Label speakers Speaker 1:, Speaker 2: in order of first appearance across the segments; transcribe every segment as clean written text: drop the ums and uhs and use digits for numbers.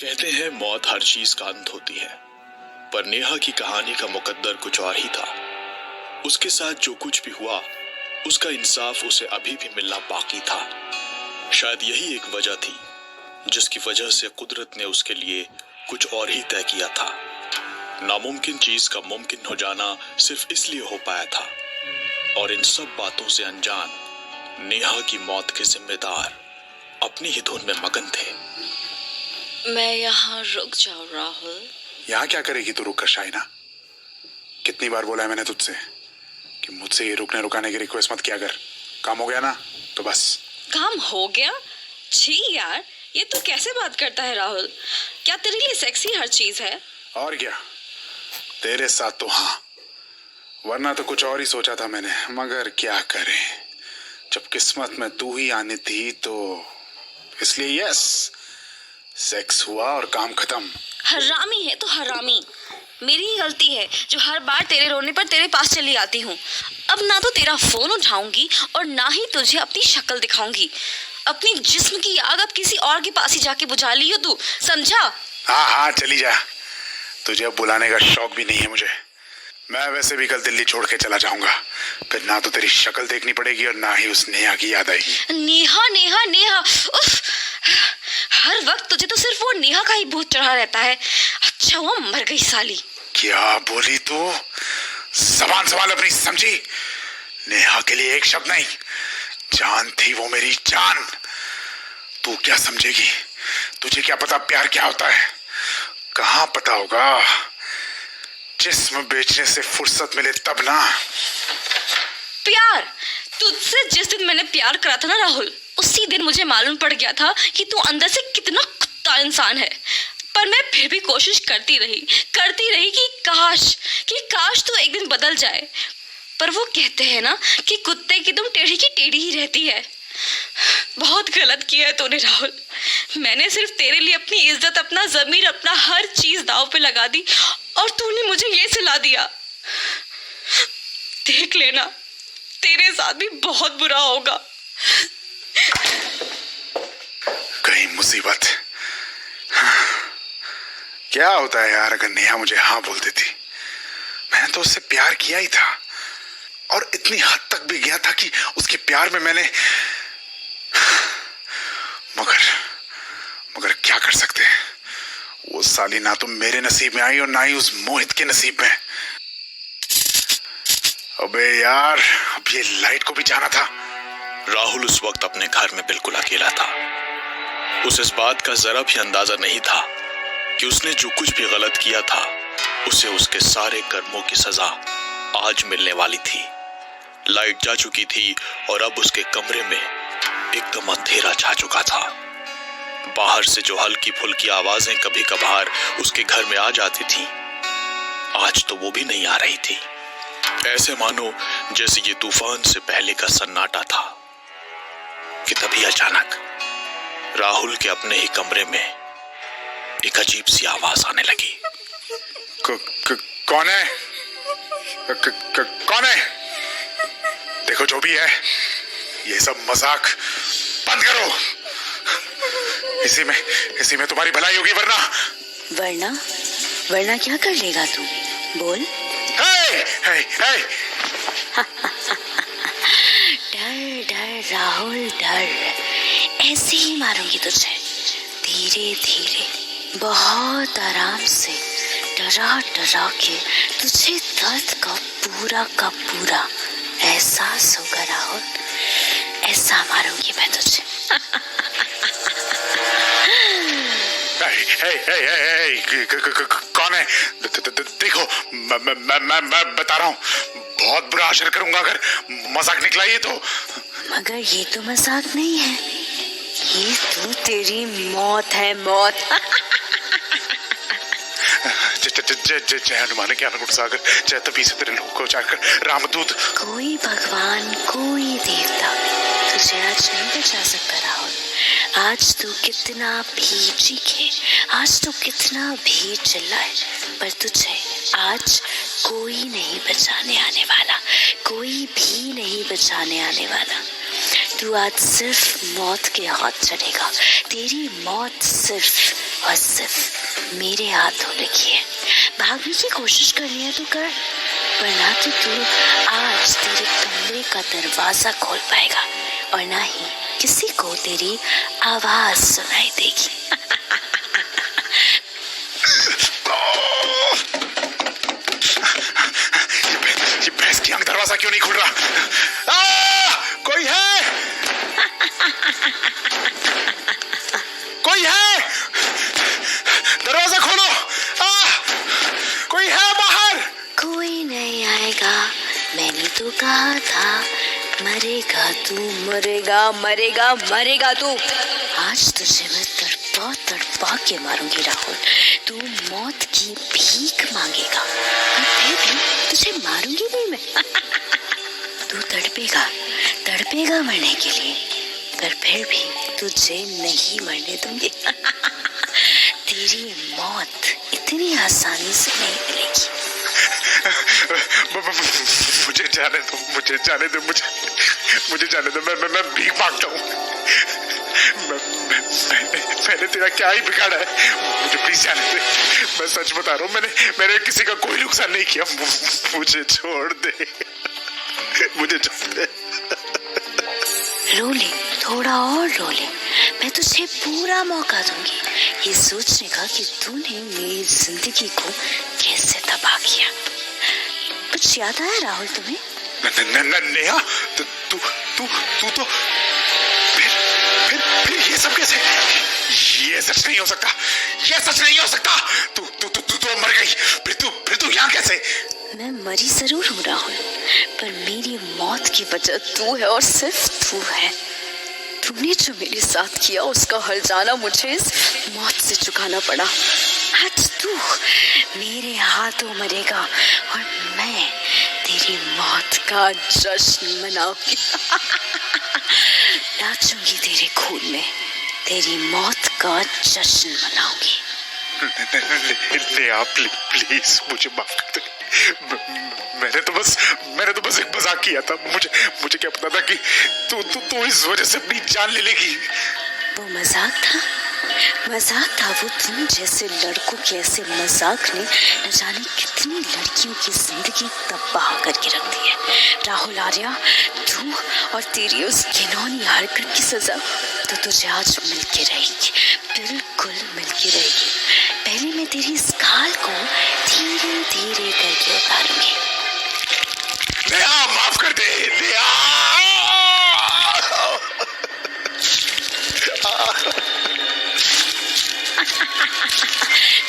Speaker 1: कहते हैं मौत हर चीज का अंत होती है, पर नेहा की कहानी का मुकद्दर कुछ और ही था। उसके साथ जो कुछ भी हुआ उसका इंसाफ उसे अभी भी मिलना बाकी था। शायद यही एक वजह थी जिसकी वजह से कुदरत ने उसके लिए कुछ और ही तय किया था। नामुमकिन चीज का मुमकिन हो जाना सिर्फ इसलिए हो पाया था, और इन सब बातों से अनजान नेहा की मौत के जिम्मेदार अपनी ही धुन में मगन थे।
Speaker 2: मैं यहाँ रुक जाऊं राहुल।
Speaker 3: यहाँ क्या करेगी तू रुक कर शाइना? कितनी बार बोला है मैंने तुझसे कि मुझसे ये रुकने रुकाने की रिक्वेस्ट मत किया कर। काम हो गया ना तो बस।
Speaker 2: काम हो गया? छी यार, ये तू कैसे बात करता है राहुल? क्या तेरे लिए सेक्सी हर चीज है?
Speaker 3: और क्या, तेरे साथ तो हाँ, वरना तो कुछ और ही सोचा था मैंने, मगर क्या करें, जब किस्मत में तू ही आनी थी तो इसलिए यस, सेक्स हुआ और काम खत्म।
Speaker 2: हरामी है तो हरामी। मेरी ही गलती है जो हर बार तेरे रोने पर तेरे पास चली आती हूँ। अब ना तो तेरा फोन उठाऊंगी और ना ही तुझे अपनी शक्ल दिखाऊंगी। अपनी जिस्म की आग अब किसी और के पास ही जाके बुझा ली हो तू, समझा?
Speaker 3: हाँ हाँ चली जा, तुझे अब बुलाने का शौक भी नहीं है मुझे। मैं वैसे भी कल दिल्ली छोड़ के चला जाऊंगा, फिर ना तो तेरी शक्ल देखनी पड़ेगी और ना ही उस नेहा की याद आएगी।
Speaker 2: नेहा नेहा नेहा, उफ, हर वक्त तुझे तो सिर्फ वो नेहा का ही भूत चढ़ा रहता है। अच्छा वो मर गई साली।
Speaker 3: क्या बोली तू? जबान संभाल अपनी, समझी? नेहा के लिए एक शब्द नहीं, जान थी वो मेरी जान। तू क्या समझेगी? तुझे क्या पता प्यार क्या होता है? कहाँ पता होगा, जिस्म बेचने से फुर्सत मिले तब ना।
Speaker 2: प्यार? तुझसे जिस दिन मैंने प्यार करा था ना राहुल, उसी दिन मुझे मालूम पड़ गया था कि तू अंदर से कितना कुत्ता इंसान है। पर मैं फिर भी कोशिश करती रही कि काश तू एक दिन बदल जाए। पर वो कहते हैं ना कि कुत्ते की दुम टेढ़ी की टेढ़ी ही रहती है। बहुत गलत किया है तूने राहुल। मैंने सिर्फ तेरे लिए अपनी इज्जत, अपना ज़मीर, अपना हर चीज दांव पे लगा दी और तूने मुझे ये सिला दिया। देख लेना, तेरे साथ भी बहुत बुरा होगा।
Speaker 3: कहीं मुसीबत। क्या होता है यार अगर नेहा मुझे हाँ बोल देती? मैंने तो उससे प्यार किया ही था, और इतनी हद तक भी गया था कि उसके प्यार में मैंने मगर क्या कर सकते हैं, वो साली ना तो मेरे नसीब में आई और ना ही उस मोहित के नसीब में। अबे यार, अब ये लाइट को भी जाना था।
Speaker 1: राहुल उस वक्त अपने घर में बिल्कुल अकेला था। उसे इस बात का जरा भी अंदाजा नहीं था कि उसने जो कुछ भी गलत किया था उसे उसके सारे कर्मों की सजा आज मिलने वाली थी। लाइट जा चुकी थी और अब उसके कमरे में एकदम अंधेरा छा चुका था। बाहर से जो हल्की फुल्की आवाजें कभी कभार उसके घर में आ जाती थी, आज तो वो भी नहीं आ रही थी। ऐसे मानो जैसे ये तूफान से पहले का सन्नाटा था कि तभी अचानक राहुल के अपने ही कमरे में एक अजीब सी आवाज आने लगी।
Speaker 3: कौन है? कौन है? देखो जो भी है, ये सब मजाक बंद करो। इसी में तुम्हारी भलाई होगी,
Speaker 2: वरना क्या कर लेगा तू? बोल।
Speaker 3: हे।
Speaker 2: डर राहुल डर, ऐसे ही मारूंगी तुझे, धीरे धीरे, बहुत आराम से, डरा के तुझे दर्द का पूरा एहसास होगा राहुल। ऐसा मारूंगी मैं तुझे।
Speaker 3: कौन है? देखो मैं बता रहा हूँ, बहुत बुरा असर करूंगा अगर मजाक निकला ये तो।
Speaker 2: मगर ये तो मजाक नहीं है, ये तो तेरी मौत है, मौत।
Speaker 3: जय हनुमान ज्ञान गुण सागर, जय तपी से तेरे लोग को उचार रामदूत।
Speaker 2: कोई भगवान, कोई देवता तुझे आज नहीं बचा सकता राहुल। आज तू कितना भी चीखे, आज तू कितना भी चिल्लाए, पर तुझे आज कोई नहीं बचाने आने वाला, कोई भी नहीं बचाने आने वाला। तू आज सिर्फ मौत के हाथ चढ़ेगा। तेरी मौत सिर्फ और सिर्फ मेरे हाथों लिखी है। भागने की कोशिश करनी है तो कर, वरना तो तू आज तेरे कमरे का दरवाजा खोल पाएगा और ना ही किसी को तेरी आवाज सुनाई देगी।
Speaker 3: ये भैंस की आंख दरवाजा क्यों नहीं खुल रहा? कोई है? कोई है? दरवाजा खोलो! कोई है बाहर?
Speaker 2: कोई नहीं आएगा, मैंने तो कहा था। मरेगा तू, मरेगा मरेगा मरेगा तू। आज तुझे मैं तड़पा तड़पा के मारूंगी राहुल। तू मौत की भीख मांगेगा और फिर भी तुझे मारूंगी नहीं मैं। तू तड़पेगा तड़पेगा मरने के लिए, पर फिर भी तुझे नहीं मरने दूंगी। तेरी मौत इतनी आसानी से नहीं मिलेगी।
Speaker 3: मुझे जाने दो, मुझे जाने दो, मुझे जाने दो। मैं भीख मांगता हूँ। मैंने तेरा क्या ही बिगाड़ा है? मुझे प्लीज जाने दे। मैं सच बता रहा हूँ, मैंने किसी का कोई नुकसान नहीं किया। मुझे छोड़ दे, मुझे छोड़ दे।
Speaker 2: रो ले, थोड़ा और रो ले। मैं तुझे पूरा मौका दूंगी ये सोचने का कि तूने मेरी जिंदगी को कैसे तबाह किया। कुछ याद आया राहुल तुम्हें?
Speaker 3: नेहा, तू तो फिर ये सब कैसे? ये सच नहीं हो सकता, ये सच नहीं हो सकता। तू मर गई, फिर तू यहाँ कैसे?
Speaker 2: मैं मरी जरूर हूँ राहुल, पर मेरी मौत की वजह तू है और सिर्फ तू है। तूने जो मेरे साथ किया उसका हर्जाना मुझे इस मौत से चुकाना पड़ा। आज तू मेरे हाथों मरेगा और मैं तेरी मौत का जश्न मनाऊंगी। नाचूंगी तेरे खून में, तेरी मौत का जश्न मनाऊंगी।
Speaker 3: नेहा, प्लीज मुझे माफ कर दे। मैंने तो बस एक मजाक किया था। मुझे क्या पता था कि तू इस वजह से अपनी जान ले लेगी।
Speaker 2: वो मजाक था वो। तुम जैसे लड़कों के ऐसे मजाक ने न जाने कितनी लड़कियों की जिंदगी तबाह करके रख दी है। राहुल आर्या, तू और तेरी उस घिनौनी हरकत की सजा तो तुझे आज मिलके रहेगी, बिल्कुल मिलके रहेगी। पहले मैं तेरी इस खाल को धीरे धीरे करके उतारूंगी।
Speaker 3: नेहा, माफ कर दे नेहा।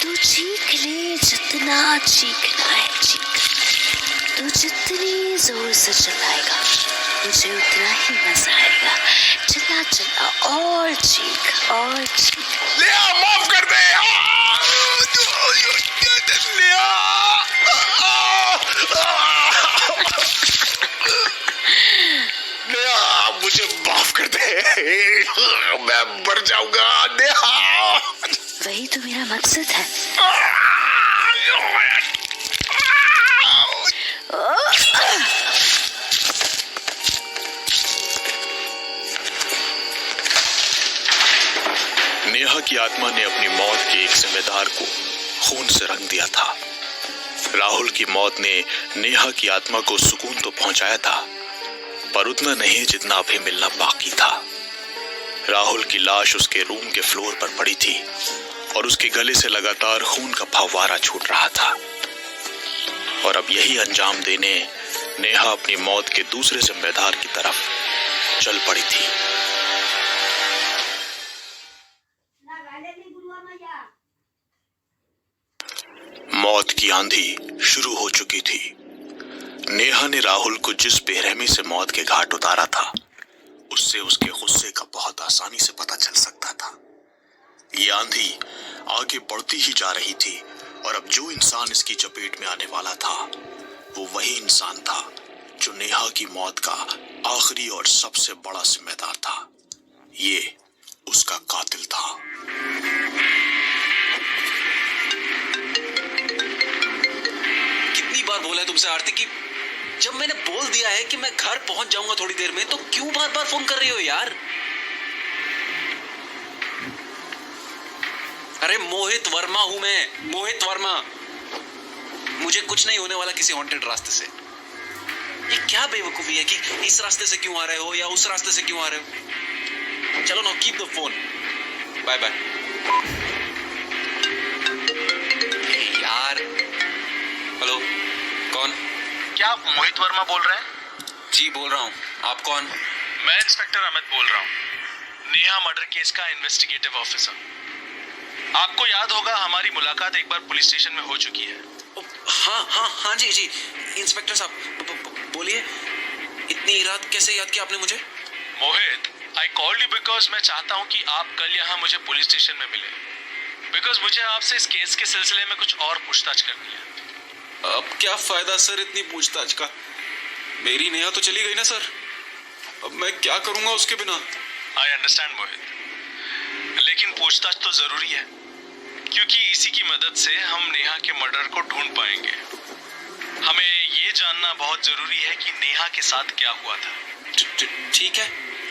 Speaker 2: तू चीख ले जितना चीखना है, चीख। तू जितनी जोर से चिल्लाएगा मुझे उतना ही मजा आएगा। चिल्ला चिल्ला और चीख और चीख।
Speaker 3: नेहा, माफ कर दे नेहा, मुझे माफ कर दे। मैं मर जाऊंगा नेहा।
Speaker 2: वही तो मेरा मकसद है।
Speaker 1: नेहा की आत्मा ने अपनी मौत के एक जिम्मेदार को खून से रंग दिया था। राहुल की मौत ने नेहा की आत्मा को सुकून तो पहुंचाया था, पर उतना नहीं जितना अभी मिलना बाकी था। राहुल की लाश उसके रूम के फ्लोर पर पड़ी थी और उसके गले से लगातार खून का फव्वारा छूट रहा था। और अब यही अंजाम देने नेहा अपनी मौत के दूसरे जिम्मेदार की तरफ चल पड़ी थी। मौत की आंधी शुरू हो चुकी थी। नेहा ने राहुल को जिस बेरहमी से मौत के घाट उतारा था, उससे उसके गुस्से का बहुत आसानी से पता चल सकता था। ये आंधी आगे बढ़ती ही जा रही थी और अब जो इंसान इसकी चपेट में आने वाला था वो वही इंसान था जो नेहा की मौत का आखिरी और सबसे बड़ा जिम्मेदार था। ये उसका कातिल था।
Speaker 4: कितनी बार बोला है तुमसे आरती कि जब मैंने बोल दिया है कि मैं घर पहुंच जाऊंगा थोड़ी देर में, तो क्यों बार बार फोन कर रही हो यार? अरे मोहित वर्मा हूं मैं, मोहित वर्मा। मुझे कुछ नहीं होने वाला किसी हॉन्टेड रास्ते से। ये क्या बेवकूफी है कि इस रास्ते से क्यों आ रहे हो या उस रास्ते से क्यों आ रहे हो। चलो ना, keep the phone, bye bye. यार, हेलो, कौन?
Speaker 5: क्या आप मोहित वर्मा बोल रहे हैं?
Speaker 4: जी बोल रहा हूँ, आप कौन?
Speaker 5: मैं इंस्पेक्टर अमित बोल रहा हूँ, नेहा मर्डर केस का इन्वेस्टिगेटिव ऑफिसर। आपको याद होगा हमारी मुलाकात एक बार पुलिस स्टेशन में हो चुकी है।
Speaker 4: हाँ हाँ हाँ जी जी, इंस्पेक्टर साहब बोलिए, इतनी रात कैसे याद किया आपने मुझे?
Speaker 5: मोहित, आई कॉल्ड यू बिकॉज मैं चाहता हूँ कि आप कल यहाँ मुझे पुलिस स्टेशन में मिले, बिकॉज मुझे आपसे इस केस के सिलसिले में कुछ और पूछताछ करनी है।
Speaker 4: अब क्या फायदा सर इतनी पूछताछ का? मेरी नेहा तो चली गई ना सर, अब मैं क्या करूंगा उसके बिना?
Speaker 5: आई अंडरस्टैंड मोहित, लेकिन पूछताछ तो जरूरी है, क्योंकि इसी की मदद से हम नेहा के मर्डर को ढूंढ पाएंगे। हमें ये जानना बहुत जरूरी है कि नेहा के साथ क्या हुआ था।
Speaker 4: ठीक है,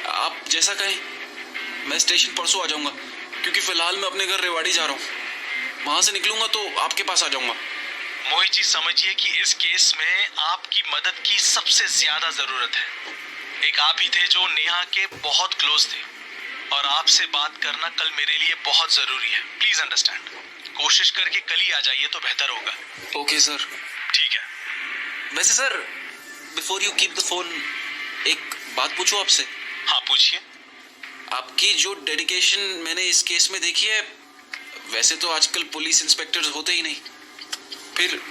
Speaker 4: आप जैसा कहें। मैं स्टेशन परसों आ जाऊंगा, क्योंकि फिलहाल मैं अपने घर रेवाड़ी जा रहा हूँ। वहां से निकलूंगा तो आपके पास आ जाऊंगा।
Speaker 5: मोहित जी, समझिए कि इस केस में आपकी मदद की सबसे ज्यादा जरूरत है। एक आप ही थे जो नेहा के बहुत क्लोज थे, और आपसे बात करना कल मेरे लिए बहुत जरूरी है। Please understand. कोशिश करके कल ही आ जाइए तो बेहतर होगा।
Speaker 4: Okay sir.
Speaker 5: ठीक है।
Speaker 4: वैसे sir, before you keep the phone, एक बात पूछूं आपसे?
Speaker 5: हाँ, पूछिए।
Speaker 4: आपकी जो डेडिकेशन मैंने इस केस में देखी है, वैसे तो आजकल पुलिस इंस्पेक्टर्स होते ही नहीं, फिर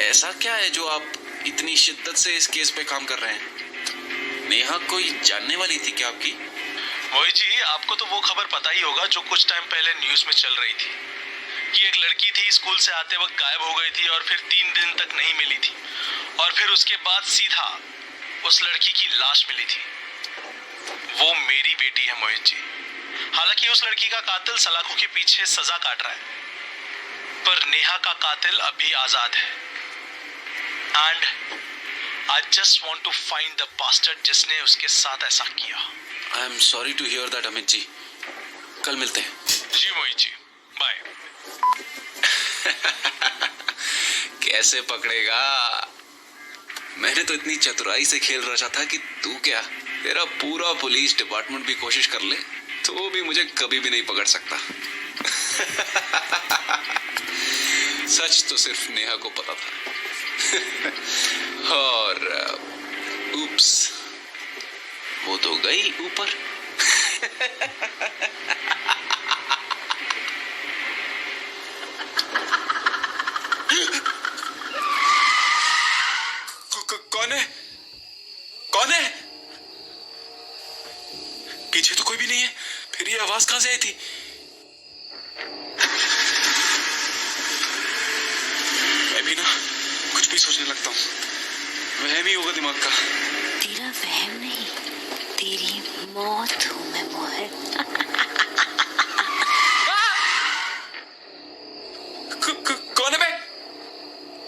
Speaker 4: ऐसा क्या है जो आप इतनी शिद्दत से इस केस पे काम कर रहे हैं? नेहा कोई जानने वाली थी क्या आपकी?
Speaker 5: मोहित जी, आपको तो वो खबर पता ही होगा जो कुछ टाइम पहले न्यूज में चल रही थी कि एक लड़की थी, स्कूल से आते वक्त गायब हो गई थी और फिर 3 दिन तक नहीं मिली थी, और फिर उसके बाद सीधा उस लड़की की लाश मिली थी। वो मेरी बेटी है मोहित जी। हालांकि उस लड़की का कातिल सलाखों के पीछे सजा काट रहा है, पर नेहा का कातिल अभी आजाद है। And I just want to find the bastard जिसने उसके साथ ऐसा किया।
Speaker 4: I am sorry to hear that Amit ji. कल मिलते हैं।
Speaker 5: जी मोहित जी, बाय।
Speaker 4: कैसे पकड़ेगा? मैंने तो इतनी चतुराई से खेल रचा था कि तू क्या, तेरा पूरा पुलिस डिपार्टमेंट भी कोशिश कर ले तो भी मुझे कभी भी नहीं पकड़ सकता। सच तो सिर्फ नेहा को पता था। और उप्स, वो तो गई ऊपर। कौन है? कौन है? पीछे तो कोई भी नहीं है, फिर ये आवाज कहां से आई थी? मैं भी ना कुछ भी सोचने लगता हूँ, वहम ही होगा दिमाग का।
Speaker 2: तेरा वहम नहीं, तेरी मौत हूं मैं मोहित।
Speaker 4: कौन है बे?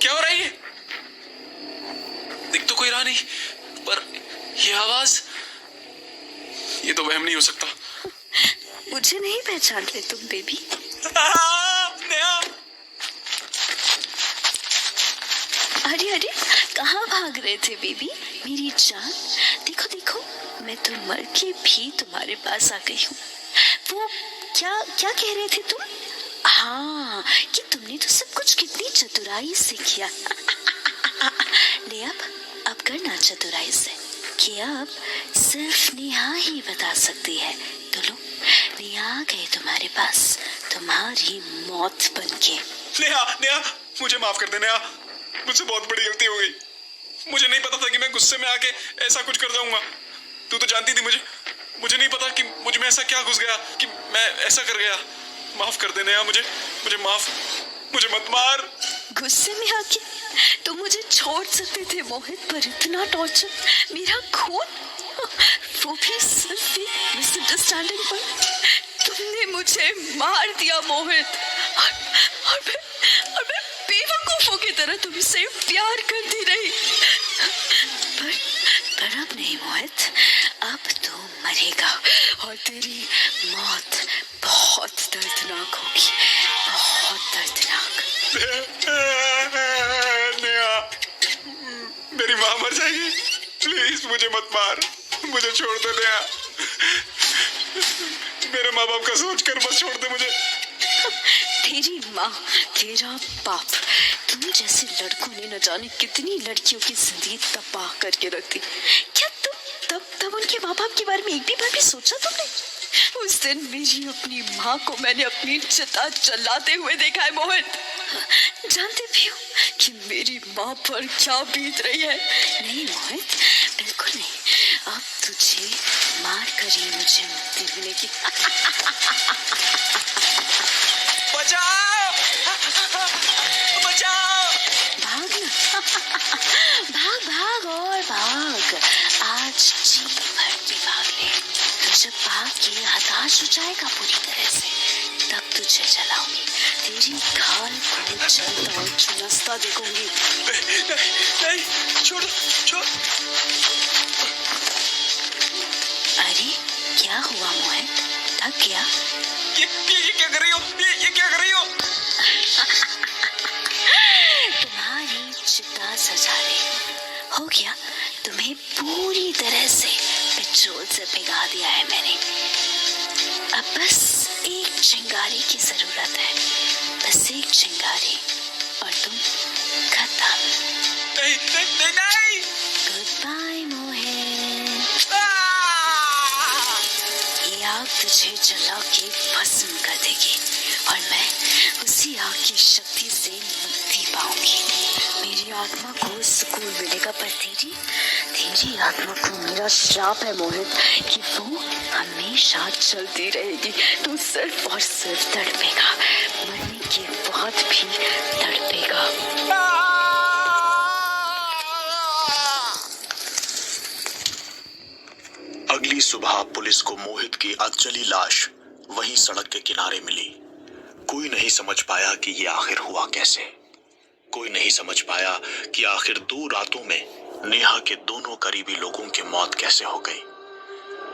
Speaker 4: क्या हो रहा है ये? दिख तो कोई रहा नहीं, पर ये आवाज, ये तो वहम नहीं हो सकता।
Speaker 2: मुझे नहीं पहचान रहे तुम बेबी?
Speaker 4: नेहा!
Speaker 2: अरे अरे, कहाँ भाग रहे थे बेबी मेरी जान? देखो देखो, मैं तो मर के भी तुम्हारे पास आ गई हूँ। वो क्या क्या कह रहे थे तुम? हाँ, कि तुमने तो सब कुछ कितनी चतुराई से किया। ले अब करना चतुराई से, कि अब सिर्फ नेहा ही बता सकती है। तो लो, नेहा आ गई तुम्हारे पास, तुम्हारी मौत बनके।
Speaker 4: नेहा, नेहा, मुझे माफ कर दे नेहा, मुझसे बहुत बड़ी गलती हो गई। मुझे नहीं पता था कि मैं गुस्से में आके ऐसा कुछ कर जाऊंगा। तू तो जानती थी मुझे नहीं पता कि मुझ में ऐसा क्या घुस गया कि मैं ऐसा कर गया। माफ कर दे नेहा, मुझे माफ, मुझे मत मार।
Speaker 2: गुस्से में आके तुम मुझे छोड़ सकते थे मोहित, पर इतना टॉर्चर, मेरा खून, वो भी सिर्फ एक मिसअंडरस्टैंडिंग पर तुमने मुझे मार दिया मोहित। और मैं बेवकूफों की तरह तुमसे प्यार करती रही। पर अब नहीं मोहित, अब तू मरेगा और तेरी मौत बहुत दर्दनाक होगी।
Speaker 4: नेहा, मेरी माँ मर जाएगी। प्लीज मुझे मत मार, मुझे छोड़ दे नेहा। मेरे माँ बाप का सोच कर मत छोड़ दे मुझे।
Speaker 2: तेरी माँ, तेरा बाप, तुम जैसे लड़कों ने न जाने कितनी लड़कियों की जिंदगी तबाह करके रख दी। क्या तुम तब उनके माँ बाप के बारे में एक भी बार भी सोचा तुमने? उस दिन मेरी अपनी माँ को मैंने अपनी चिता जलाते हुए देखा है मोहित। जानते भी हो कि मेरी माँ पर क्या बीत रही है? नहीं मोहित, बिल्कुल नहीं। अब तुझे मार कर ही मुझे मुक्ति मिलेगी।
Speaker 5: बचाओ! बचाओ!
Speaker 2: भागना। भाग और भाग। आज जी भर के भाग ले। तू जब भाग के हताश हो जाएगा पूरी तरह से, तब तुझे जलाऊंगी। तेरी खाल को जलता और झुलसता देखूंगी।
Speaker 5: नहीं, छोड़।
Speaker 2: अरे क्या हुआ मोहित, थक गया?
Speaker 5: ये क्या कर रही हो? ये क्या कर रही हो?
Speaker 2: तुम्हारी चिता सजा ली। हो गया, तुम्हें पूरी तरह से पेट्रोल से भिगा दिया है मैंने। अब बस एक चिंगारी की जरूरत है, बस एक चिंगारी और तुम खत्म।
Speaker 5: नहीं।
Speaker 2: गुड बाय मोहित। ये आग तुझे जला के भस्म कर देगी और मैं उसी आग की शक्ति से मुक्ति पाऊंगी। मेरी आत्मा को सुकून मिलेगा, पर तेरी आत्मा को मेरा श्राप है मोहित कि वो हमेशा चलती रहेगी। तू सिर्फ और सिर्फ तड़पेगा, मरने के बाद भी तड़पेगा।
Speaker 1: अगली सुबह पुलिस को मोहित की अधजली लाश वहीं सड़क के किनारे मिली। कोई नहीं समझ पाया कि ये आखिर हुआ कैसे। कोई नहीं समझ पाया कि आखिर 2 रातों में नेहा के दोनों करीबी लोगों की मौत कैसे हो गई।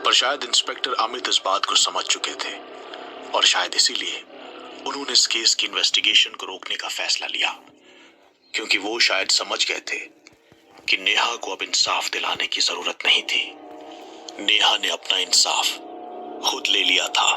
Speaker 1: पर शायद इंस्पेक्टर अमित इस बात को समझ चुके थे और शायद इसीलिए उन्होंने इस केस की इन्वेस्टिगेशन को रोकने का फैसला लिया, क्योंकि वो शायद समझ गए थे कि नेहा को अब इंसाफ दिलाने की जरूरत नहीं थी। नेहा ने अपना इंसाफ खुद ले लिया था।